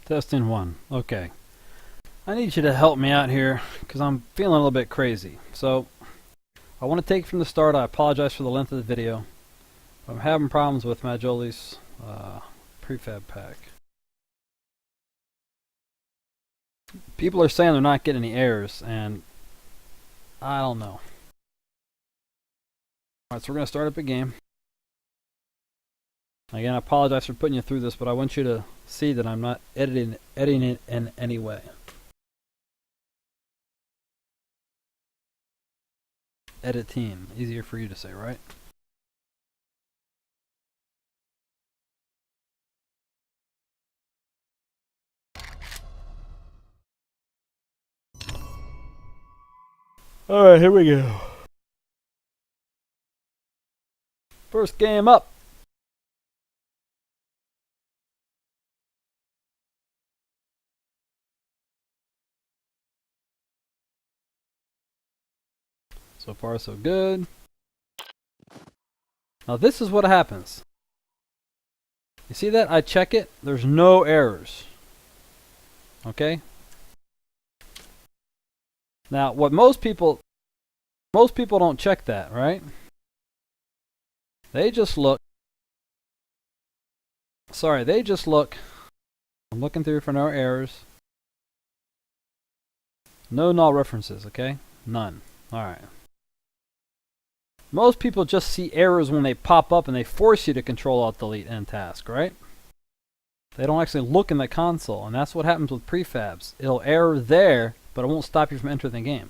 Testing one. Okay. I need you to help me out here because I'm feeling a little bit crazy. So, I want to take it from the start. I apologize for the length of the video. I'm having problems with Majoli's prefab pack. People are saying they're not getting any errors, and I don't know. Alright, so we're going to start up a game. Again, I apologize for putting you through this, but I want you to see that I'm not editing it in any way. Editing. Easier for you to say, right? Alright, here we go. First game up. So far, so good. Now this is what happens. You see that? I check it. There's no errors. Okay? Now, what most people don't check that, right? They just look. Sorry, they just look. I'm looking through for no errors. No null references, okay? None. Alright. Most people just see errors when they pop up and they force you to Control-Alt-Delete end task, right? They don't actually look in the console, and that's what happens with prefabs. It'll error there, but it won't stop you from entering the game.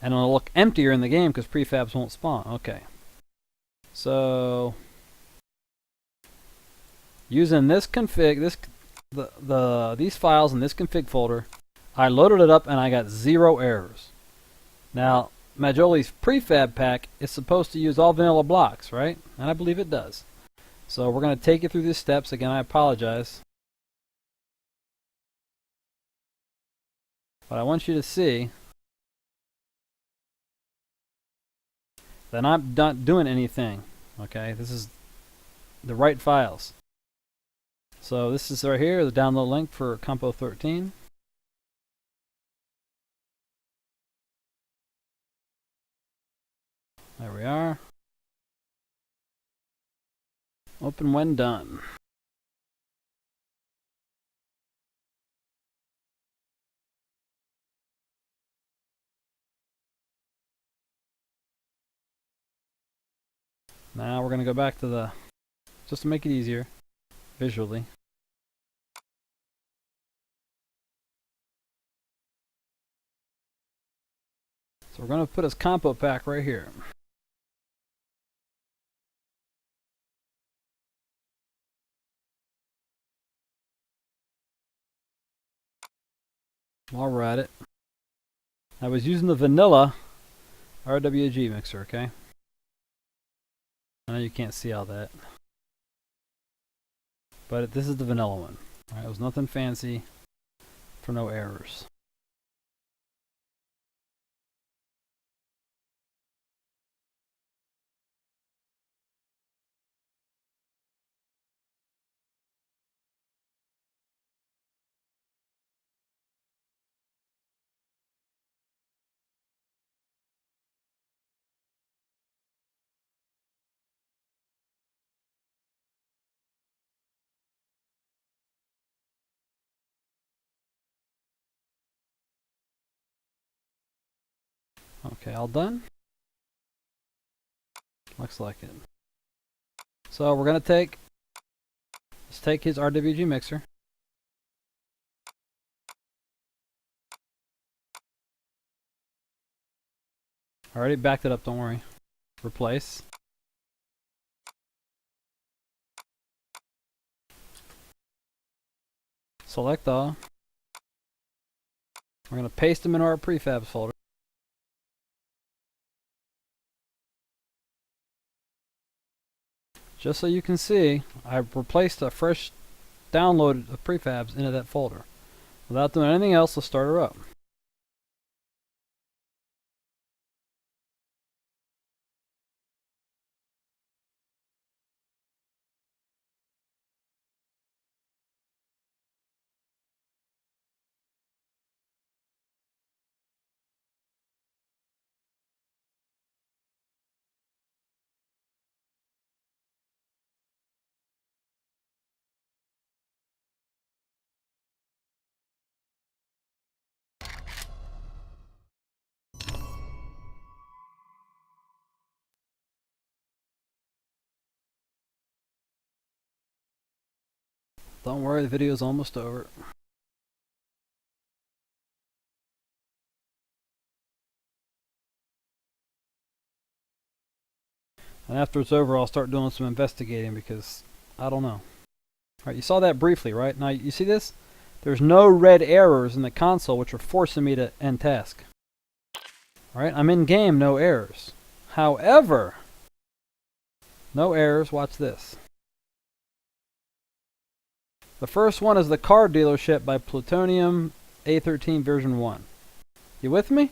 And it'll look emptier in the game because prefabs won't spawn. Okay. So using this config, these files in this config folder, I loaded it up and I got 0 errors. Now, Majoli's prefab pack is supposed to use all vanilla blocks, right? And I believe it does. So we're going to take you through these steps. Again, I apologize. But I want you to see that I'm not doing anything. Okay, this is the right files. So this is right here, the download link for Compo 13. There we are. Open when done. Now we're going to go back to the, just to make it easier, visually. So we're going to put his compo pack right here. While we're at it, I was using the vanilla RWG mixer, okay? I know you can't see all that. But this is the vanilla one. Alright, it was nothing fancy for no errors. Okay, all done? Looks like it. So we're going to let's take his RWG mixer. I already backed it up, don't worry. Replace. Select all. We're going to paste them into our prefabs folder. Just so you can see, I've replaced a fresh download of prefabs into that folder. Without doing anything else, let's start her up. Don't worry, the video's almost over. And after it's over, I'll start doing some investigating because I don't know. Alright, you saw that briefly, right? Now, you see this? There's no red errors in the console, which are forcing me to end task. Alright, I'm in game, no errors. However, no errors, watch this. The first one is the car dealership by Plutonium A13 version 1. You with me?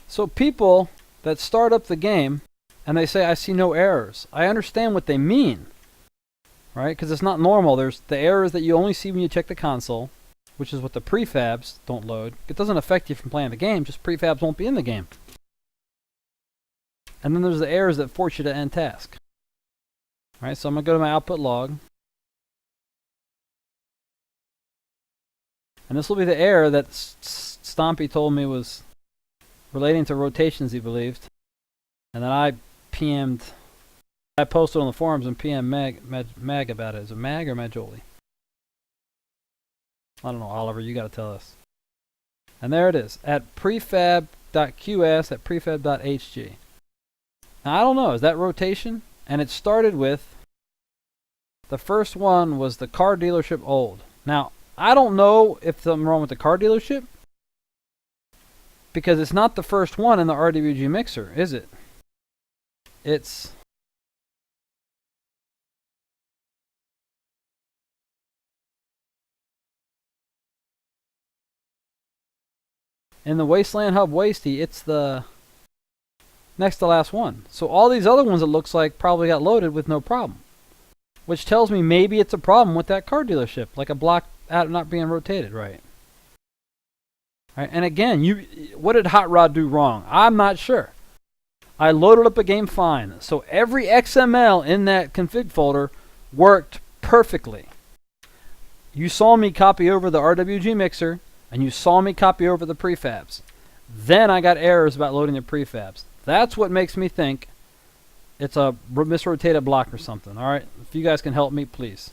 So people that start up the game and they say, I see no errors. I understand what they mean, right? Because it's not normal. There's the errors that you only see when you check the console, which is what the prefabs don't load. It doesn't affect you from playing the game, just prefabs won't be in the game. And then there's the errors that force you to end task. All right, so I'm going to go to my output log. And this will be the error that Stompy told me was relating to rotations, he believed. And then I posted on the forums and PM Mag about it. Is it Mag or Majoli? I don't know, Oliver, you got to tell us. And there it is, at prefab.qs at prefab.hg. Now I don't know, is that rotation? And it started with, the first one was the car dealership old. Now, I don't know if something wrong with the car dealership, because it's not the first one in the RWG mixer, is it? It's in the Wasteland Hub Wasty, it's the next to last one. So all these other ones, it looks like, probably got loaded with no problem. Which tells me maybe it's a problem with that car dealership, like a block out not being rotated right. Right, and again, what did Hot Rod do wrong? I'm not sure. I loaded up a game fine. So every XML in that config folder worked perfectly. You saw me copy over the RWG mixer, and you saw me copy over the prefabs. Then I got errors about loading the prefabs. That's what makes me think it's a misrotated block or something. All right, if you guys can help me, please.